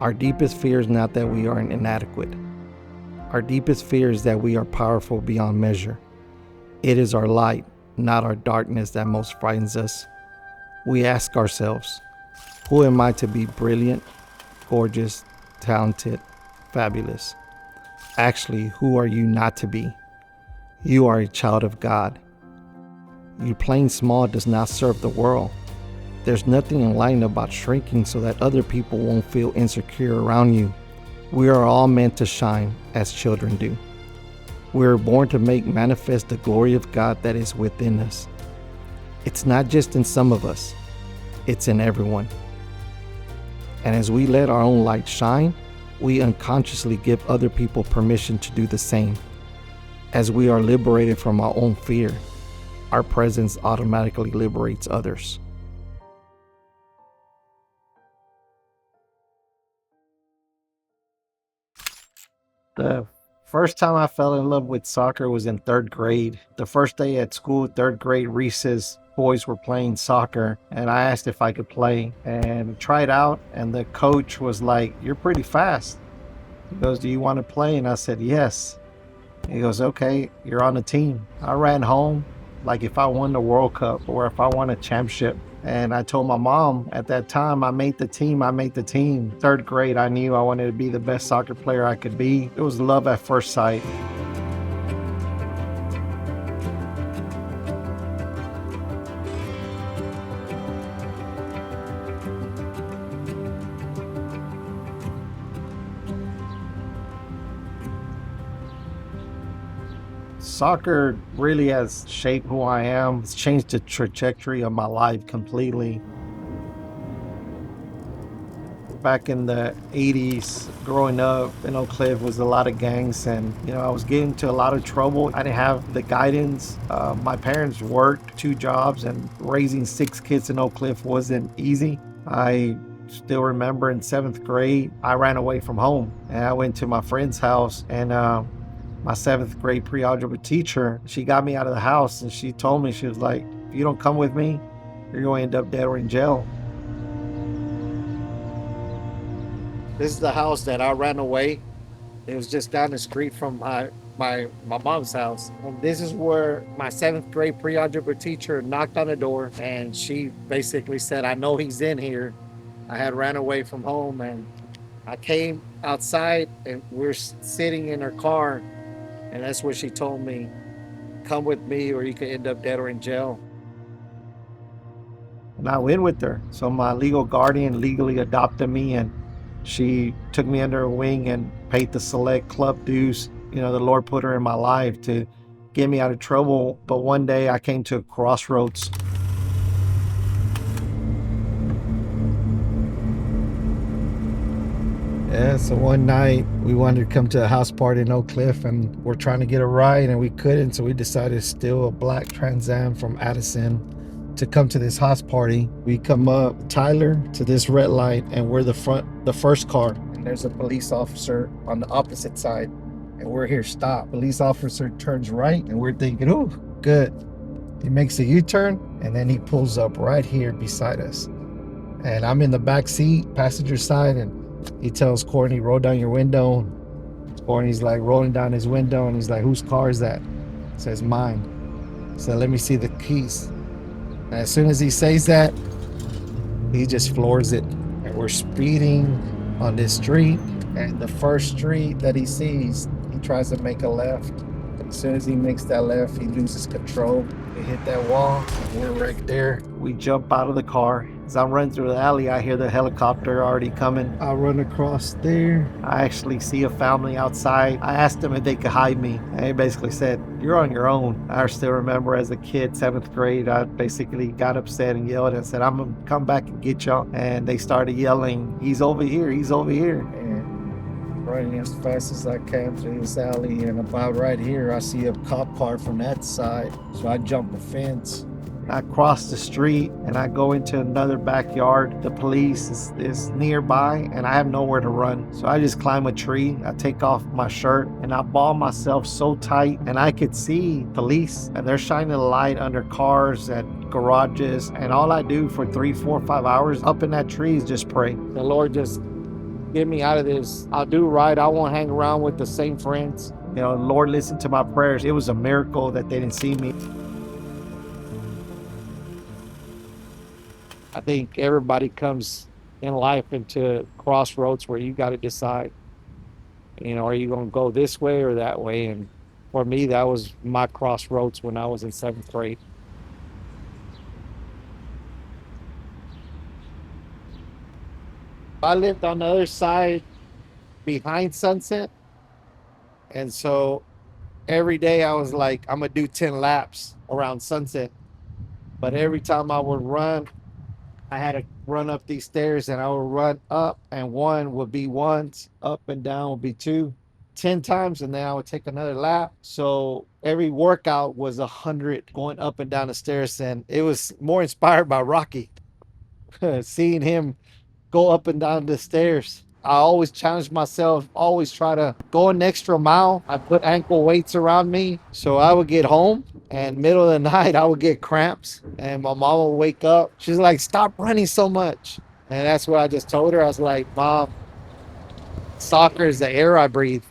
Our deepest fear is not that we are inadequate. Our deepest fear is that we are powerful beyond measure. It is our light, not our darkness, that most frightens us. We ask ourselves, who am I to be brilliant, gorgeous, talented, fabulous? Actually, who are you not to be? You are a child of God. You playing small does not serve the world. There's nothing enlightening about shrinking so that other people won't feel insecure around you. We are all meant to shine as children do. We are born to make manifest the glory of God that is within us. It's not just in some of us, it's in everyone. And as we let our own light shine, we unconsciously give other people permission to do the same. As we are liberated from our own fear, our presence automatically liberates others. The first time I fell in love with soccer was in third grade. The first day at school, third grade recess, boys were playing soccer, and I asked if I could play and tried out, and the coach was like, "You're pretty fast." He goes, "Do you want to play?" And I said, "Yes." He goes, "Okay, you're on the team." I ran home like if I won the World Cup or if I won a championship. And I told my mom at that time, I made the team. Third grade, I knew I wanted to be the best soccer player I could be. It was love at first sight. Soccer really has shaped who I am. It's changed the trajectory of my life completely. Back in the 80s, growing up in Oak Cliff was a lot of gangs, and I was getting into a lot of trouble. I didn't have the guidance. My parents worked 2 jobs, and raising 6 kids in Oak Cliff wasn't easy. I still remember in 7th grade, I ran away from home, and I went to my friend's house, and my 7th grade pre-algebra teacher, she got me out of the house, and she told me, she was like, "If you don't come with me, you're going to end up dead or in jail." This is the house that I ran away. It was just down the street from my mom's house. And this is where my 7th grade pre-algebra teacher knocked on the door, and she basically said, "I know he's in here." I had ran away from home, and I came outside, and we're sitting in her car. And that's what she told me, "Come with me or you could end up dead or in jail." And I went with her. So my legal guardian legally adopted me, and she took me under her wing and paid the select club dues. The Lord put her in my life to get me out of trouble. But one day I came to a crossroads. Yeah, so one night we wanted to come to a house party in Oak Cliff, and we're trying to get a ride and we couldn't, so we decided to steal a black Trans Am from Addison to come to this house party. We come up Tyler to this red light, and we're the first car, and there's a police officer on the opposite side, and we're here stopped. Police officer turns right, and we're thinking, "Oh, good." He makes a U-turn, and then he pulls up right here beside us, and I'm in the back seat, passenger side, and he tells Courtney, "Roll down your window." Courtney's like rolling down his window, and he's like, "Whose car is that?" He says, "Mine." So let me see the keys. And as soon as he says that, he just floors it. And we're speeding on this street, and the first street that he sees, he tries to make a left. As soon as he makes that left, he loses control. We hit that wall, and we're right there. We jump out of the car. As I'm running through the alley, I hear the helicopter already coming. I run across there. I actually see a family outside. I asked them if they could hide me, and they basically said, "You're on your own." I still remember as a kid, 7th grade, I basically got upset and yelled and said, "I'm gonna come back and get y'all." And they started yelling, "He's over here, he's over here." And running as fast as I can through this alley, and about right here, I see a cop car from that side. So I jump the fence. I cross the street and I go into another backyard. The police is nearby, and I have nowhere to run. So I just climb a tree. I take off my shirt and I ball myself so tight, and I could see police, and they're shining a light under cars and garages. And all I do for 3, 4, 5 hours up in that tree is just pray. The Lord just get me out of this. I'll do right. I won't hang around with the same friends. You know, Lord listened to my prayers. It was a miracle that they didn't see me. I think everybody comes in life into crossroads where you got to decide, you know, are you going to go this way or that way? And for me, that was my crossroads when I was in 7th grade. I lived on the other side behind Sunset. And so every day I was like, I'm going to do 10 laps around Sunset. But every time I would run, I had to run up these stairs, and I would run up, and one would be once, up and down would be 2, 10 times, and then I would take another lap. So every workout was 100 going up and down the stairs, and it was more inspired by Rocky. Seeing him go up and down the stairs. I always challenge myself, always try to go an extra mile. I put ankle weights around me. So I would get home, and middle of the night, I would get cramps, and my mom would wake up. She's like, stop running so much. And that's what I just told her. I was like, Mom, soccer is the air I breathe.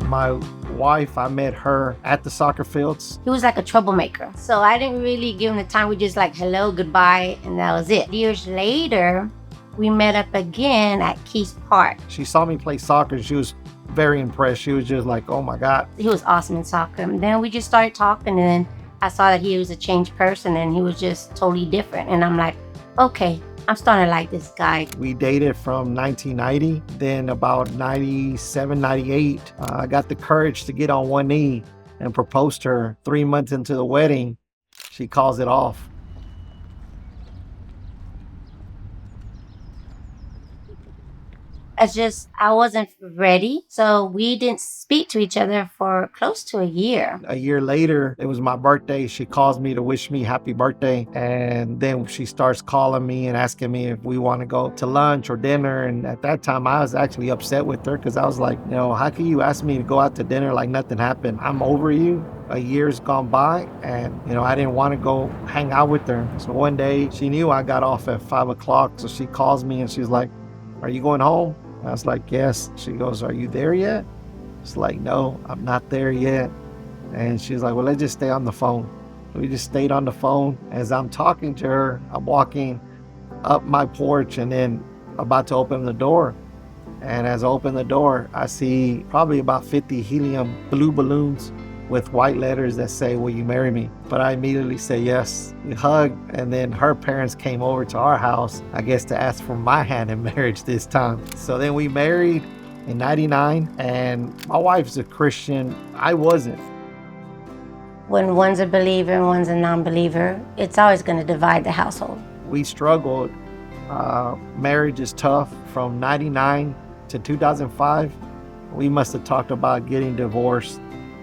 My wife, I met her at the soccer fields. He was like a troublemaker. So I didn't really give him the time. We just like, hello, goodbye, and that was it. Years later, we met up again at Keys Park. She saw me play soccer. She was very impressed. She was just like, oh my God. He was awesome in soccer. And then we just started talking, and then I saw that he was a changed person and he was just totally different. And I'm like, okay, I'm starting to like this guy. We dated from 1990. Then about 97, 98, I got the courage to get on one knee and propose to her. 3 months into the wedding, she calls it off. I wasn't ready. So we didn't speak to each other for close to a year. A year later, it was my birthday. She calls me to wish me happy birthday. And then she starts calling me and asking me if we want to go to lunch or dinner. And at that time, I was actually upset with her because I was like, you know, how can you ask me to go out to dinner like nothing happened? I'm over you. A year's gone by, and you know, I didn't want to go hang out with her. So one day she knew I got off at 5 o'clock. So she calls me and she's like, are you going home? I was like, yes. She goes, are you there yet? It's like, no, I'm not there yet. And she's like, well, let's just stay on the phone. We just stayed on the phone. As I'm talking to her, I'm walking up my porch and then about to open the door. And as I open the door, I see probably about 50 helium blue balloons with white letters that say, will you marry me? But I immediately say yes. We hug, and then her parents came over to our house, I guess to ask for my hand in marriage this time. So then we married in 99, and my wife's a Christian. I wasn't. When one's a believer and one's a non-believer, it's always going to divide the household. We struggled. Marriage is tough. From 99 to 2005, we must have talked about getting divorced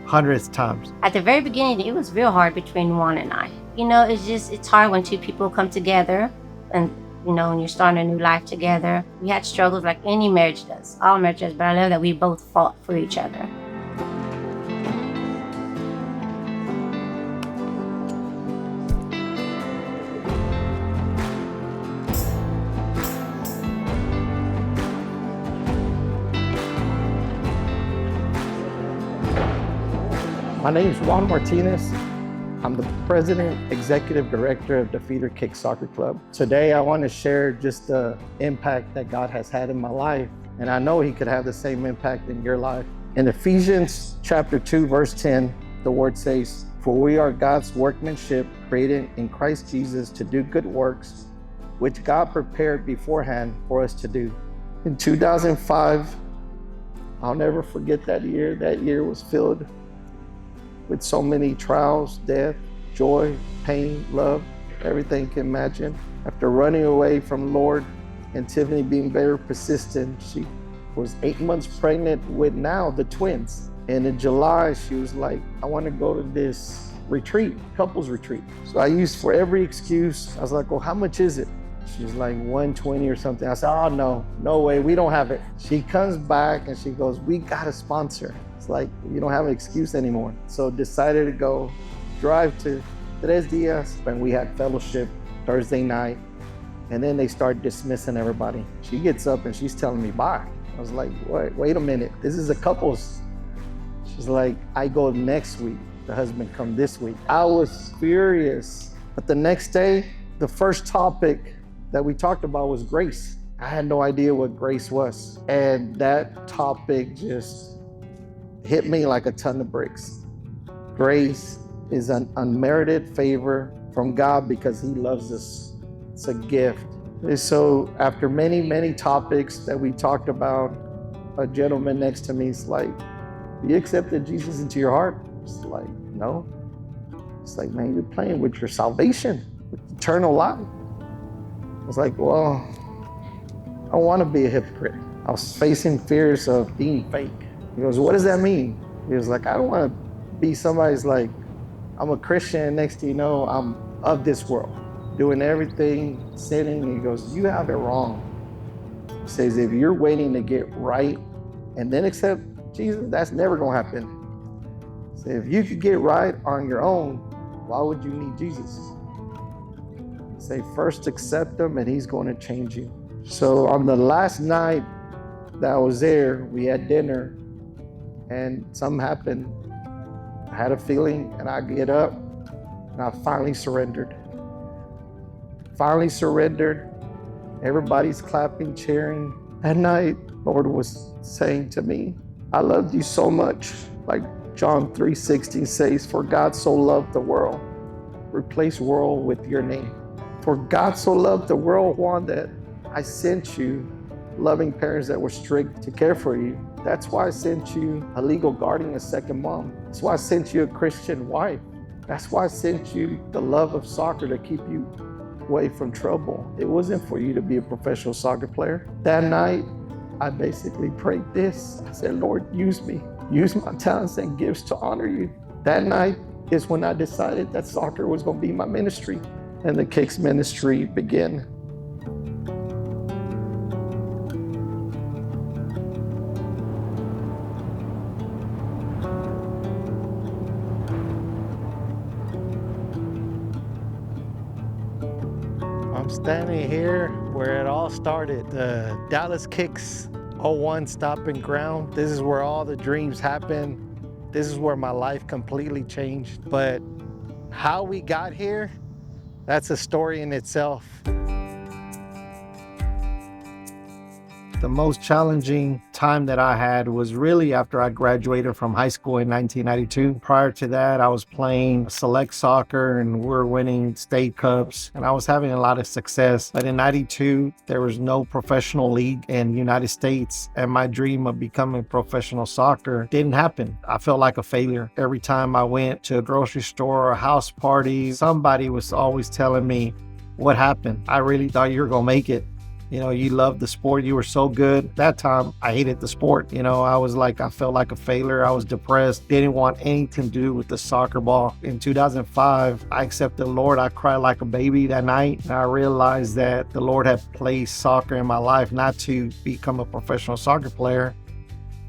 hundreds of times. At the very beginning, it was real hard between Juan and I. You know, it's hard when two people come together and, you know, when you're starting a new life together. We had struggles like any marriage does, all marriages, but I love that we both fought for each other. My name is Juan Martinez. I'm the President, Executive Director of the Feeder Kick Soccer Club. Today, I want to share just the impact that God has had in my life, and I know He could have the same impact in your life. In Ephesians chapter 2, verse 10, the word says, for we are God's workmanship, created in Christ Jesus to do good works, which God prepared beforehand for us to do. In 2005, I'll never forget that year. That year was filled with so many trials, death, joy, pain, love, everything you can imagine. After running away from the Lord and Tiffany being very persistent, she was 8 months pregnant with now the twins. And in July, she was like, I want to go to this retreat, couples retreat. So I used for every excuse. I was like, well, how much is it? She's like 120 or something. I said, oh, no way, we don't have it. She comes back and she goes, we got a sponsor. Like, you don't have an excuse anymore. So decided to go drive to 3 días. And we had fellowship Thursday night. And then they start dismissing everybody. She gets up and she's telling me bye. I was like, wait a minute. This is a couple's. She's like, I go next week. The husband come this week. I was furious. But the next day, the first topic that we talked about was grace. I had no idea what grace was. And that topic just hit me like a ton of bricks. Grace is an unmerited favor from God because he loves us. It's a gift. And so after many, many topics that we talked about, a gentleman next to me is like, you accepted Jesus into your heart? It's like, no. It's like, man, you're playing with your salvation, with eternal life. I was like, well, I don't want to be a hypocrite. I was facing fears of being fake. He goes, what does that mean? He was like, I don't want to be somebody's like, I'm a Christian, next thing you know, I'm of this world, doing everything, sinning. He goes, you have it wrong. He says, if you're waiting to get right and then accept Jesus, that's never gonna happen. So if you could get right on your own, why would you need Jesus? Say first accept him and he's going to change you. So on the last night that I was there, we had dinner and something happened. I had a feeling and I get up and I finally surrendered. Finally surrendered. Everybody's clapping, cheering. At night, Lord was saying to me, I loved you so much. Like John 3:16 says, for God so loved the world. Replace world with your name. For God so loved the world, Juan, that I sent you loving parents that were strict to care for you. That's why I sent you a legal guardian, a second mom. That's why I sent you a Christian wife. That's why I sent you the love of soccer to keep you away from trouble. It wasn't for you to be a professional soccer player. That night, I basically prayed this. I said, Lord, use me. Use my talents and gifts to honor you. That night is when I decided that soccer was going to be my ministry. And the Kicks ministry began. I'm standing here where it all started. The Dallas Kicks 01 stopping ground. This is where all the dreams happen. This is where my life completely changed. But how we got here, that's a story in itself. The most challenging time that I had was really after I graduated from high school in 1992. Prior to that, I was playing select soccer and we were winning state cups and I was having a lot of success. But in 92, there was no professional league in the United States and my dream of becoming professional soccer didn't happen. I felt like a failure. Every time I went to a grocery store or a house party, somebody was always telling me, what happened? I really thought you were gonna make it. You know, you loved the sport. You were so good. That time, I hated the sport. You know, I felt like a failure. I was depressed. Didn't want anything to do with the soccer ball. In 2005, I accepted the Lord. I cried like a baby that night. And I realized that the Lord had placed soccer in my life, not to become a professional soccer player,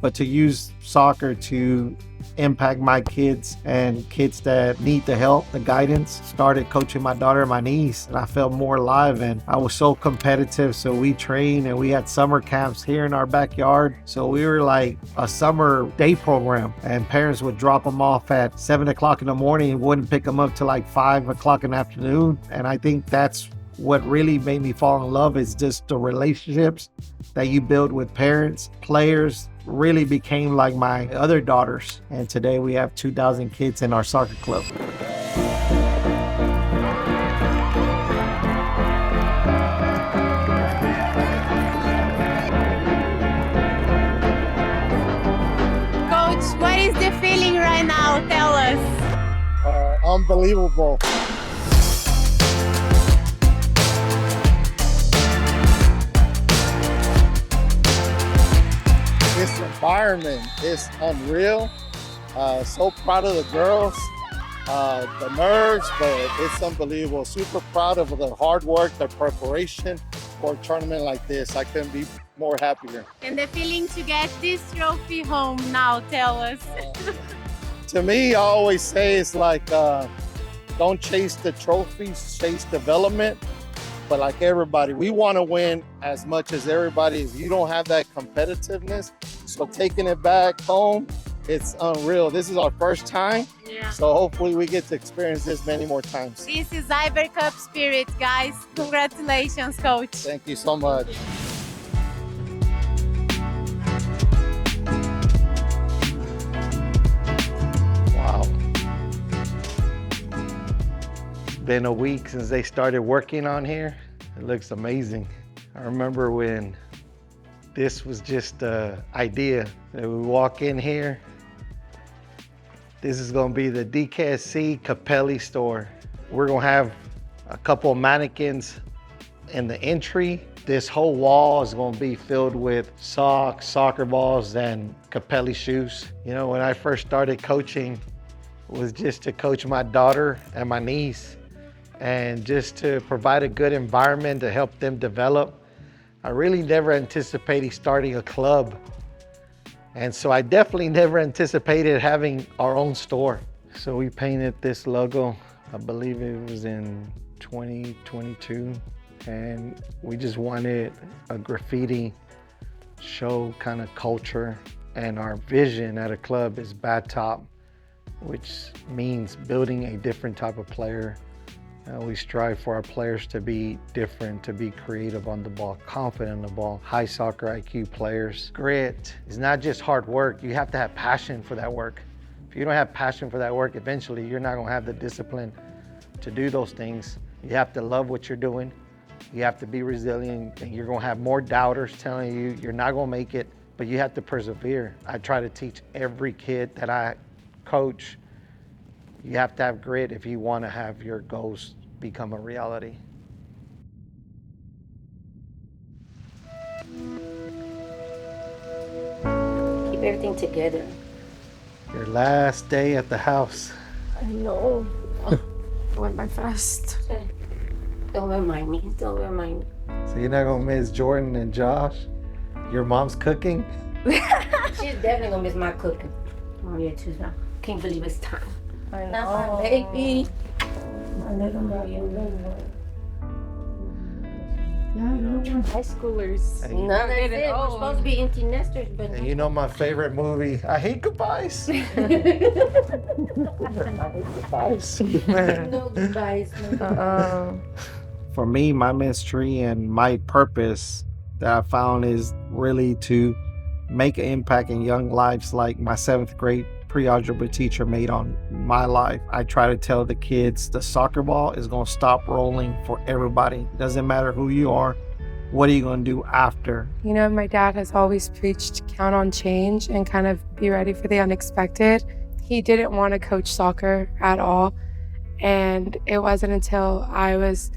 but to use soccer to impact my kids and kids that need the help, the guidance. Started coaching my daughter and my niece, and I felt more alive, and I was so competitive. So we trained and we had summer camps here in our backyard. So we were like a summer day program, and parents would drop them off at 7 o'clock in the morning and wouldn't pick them up till like 5 o'clock in the afternoon. And I think that's what really made me fall in love, is just the relationships that you build with parents. Players really became like my other daughters. And today we have 2,000 kids in our soccer club. Coach, what is the feeling right now? Tell us. Unbelievable. This environment is unreal. So proud of the girls, the nerves, but it's unbelievable. Super proud of the hard work, the preparation for a tournament like this. I couldn't be more happier. And the feeling to get this trophy home now, tell us. To me, I always say it's like don't chase the trophies, chase development. But like everybody, we want to win as much as everybody. If you don't have that competitiveness, so taking it back home, it's unreal. This is our first time, so hopefully we get to experience this many more times. This is Iber Cup spirit, guys. Congratulations, coach. Thank you so much. Wow. It's been a week since they started working on here. It looks amazing. I remember when this was just an idea that we walk in here. This is gonna be the DKSC Capelli store. We're gonna have a couple of mannequins in the entry. This whole wall is gonna be filled with socks, soccer balls, and Capelli shoes. You know, when I first started coaching, it was just to coach my daughter and my niece, and just to provide a good environment to help them develop. I really never anticipated starting a club. And so I definitely never anticipated having our own store. So we painted this logo, I believe it was in 2022. And we just wanted a graffiti show kind of culture. And our vision at a club is bad top, which means building a different type of player. We strive for our players to be different, to be creative on the ball, confident on the ball, high soccer IQ players. Grit is not just hard work. You have to have passion for that work. If you don't have passion for that work, eventually you're not gonna have the discipline to do those things. You have to love what you're doing. You have to be resilient, and you're gonna have more doubters telling you you're not gonna make it, but you have to persevere. I try to teach every kid that I coach, you have to have grit if you wanna have your goals become a reality. Keep everything together. Your last day at the house. I know. It went by fast. Don't remind me. Don't remind me. So you're not gonna miss Jordan and Josh? Your mom's cooking? She's definitely gonna miss my cooking. Oh yeah, too. I can't believe it's time. I know. Not my baby. My little high schoolers. And No, that's it. We're supposed to be empty nesters, but you know my favorite movie, I Hate Goodbyes. I hate goodbyes. no goodbyes. For me, my ministry and my purpose that I found is really to make an impact in young lives like my 7th grade pre-algebra teacher made on my life. I try to tell the kids the soccer ball is going to stop rolling for everybody. It doesn't matter who you are. What are you going to do after? You know, my dad has always preached count on change and kind of be ready for the unexpected. He didn't want to coach soccer at all. And it wasn't until I was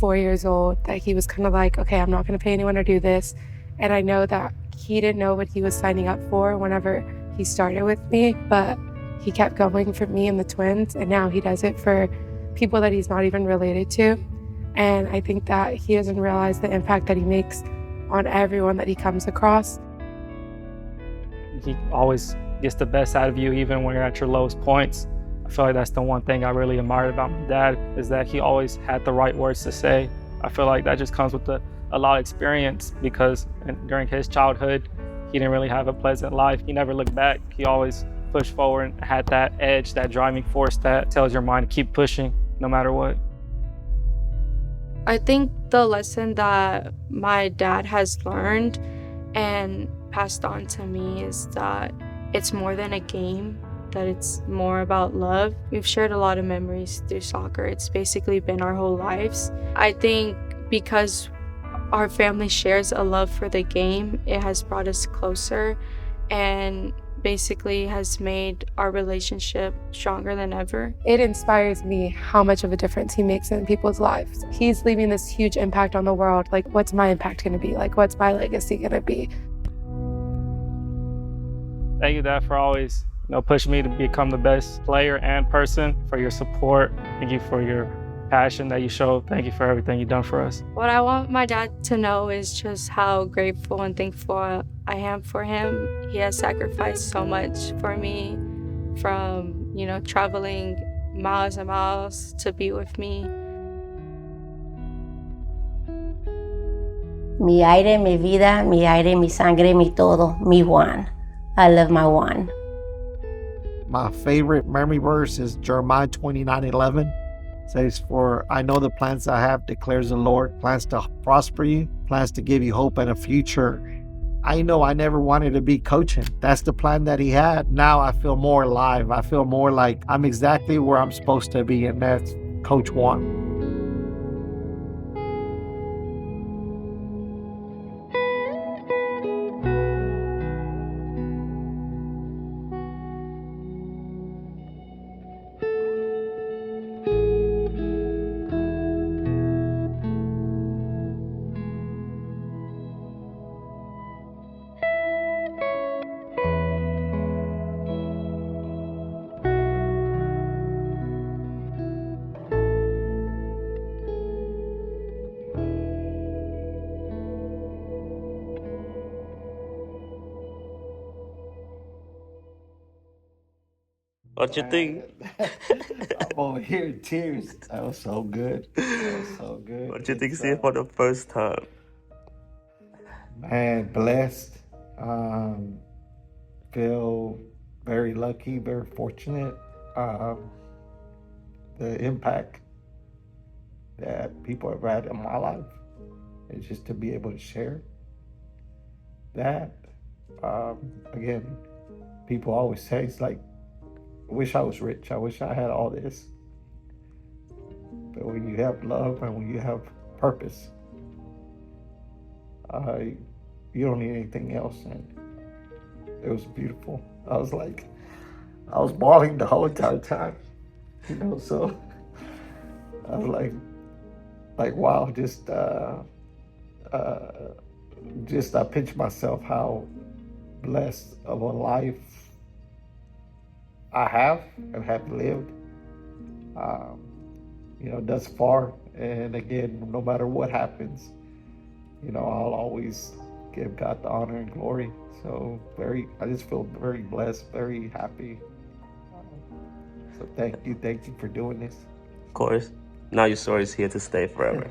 4 years old that he was kind of like, okay, I'm not going to pay anyone to do this. And I know that he didn't know what he was signing up for whenever he started with me, but he kept going for me and the twins, and now he does it for people that he's not even related to. And I think that he doesn't realize the impact that he makes on everyone that he comes across. He always gets the best out of you, even when you're at your lowest points. I feel like that's the one thing I really admired about my dad, is that he always had the right words to say. I feel like that just comes with a lot of experience, because during his childhood, he didn't really have a pleasant life. He never looked back. He always pushed forward and had that edge, that driving force that tells your mind to keep pushing no matter what. I think the lesson that my dad has learned and passed on to me is that it's more than a game, that it's more about love. We've shared a lot of memories through soccer. It's basically been our whole lives. I think because our family shares a love for the game, it has brought us closer and basically has made our relationship stronger than ever. It inspires me how much of a difference he makes in people's lives. He's leaving this huge impact on the world. Like, what's my impact gonna be? Like, what's my legacy gonna be? Thank you, Dad, for always pushing me to become the best player and person, for your support. Thank you for your passion that you show. Thank you for everything you've done for us. What I want my dad to know is just how grateful and thankful I am for him. He has sacrificed so much for me, from traveling miles and miles to be with me. Mi aire, mi vida, mi aire, mi sangre, mi todo, mi Juan. I love my Juan. My favorite memory verse is Jeremiah 29:11. It says, "For I know the plans I have, declares the Lord, plans to prosper you, plans to give you hope and a future." I know I never wanted to be coaching. That's the plan that he had. Now I feel more alive. I feel more like I'm exactly where I'm supposed to be, and that's Coach Juan. What you think? I'm over here in tears. That was so good. That was so good. What you think seeing for the first time? Man, blessed. Feel very lucky, very fortunate. The impact that people have had in my life is just to be able to share that. Again, people always say, it's like, I wish I was rich. I wish I had all this. But when you have love and when you have purpose, you don't need anything else. And it was beautiful. I was bawling the whole entire time, so I was like, wow, just I pinch myself how blessed of a life I have and have lived, thus far. And again, no matter what happens, I'll always give God the honor and glory. So I just feel very blessed, very happy. So thank you for doing this. Of course. Now your story is here to stay forever.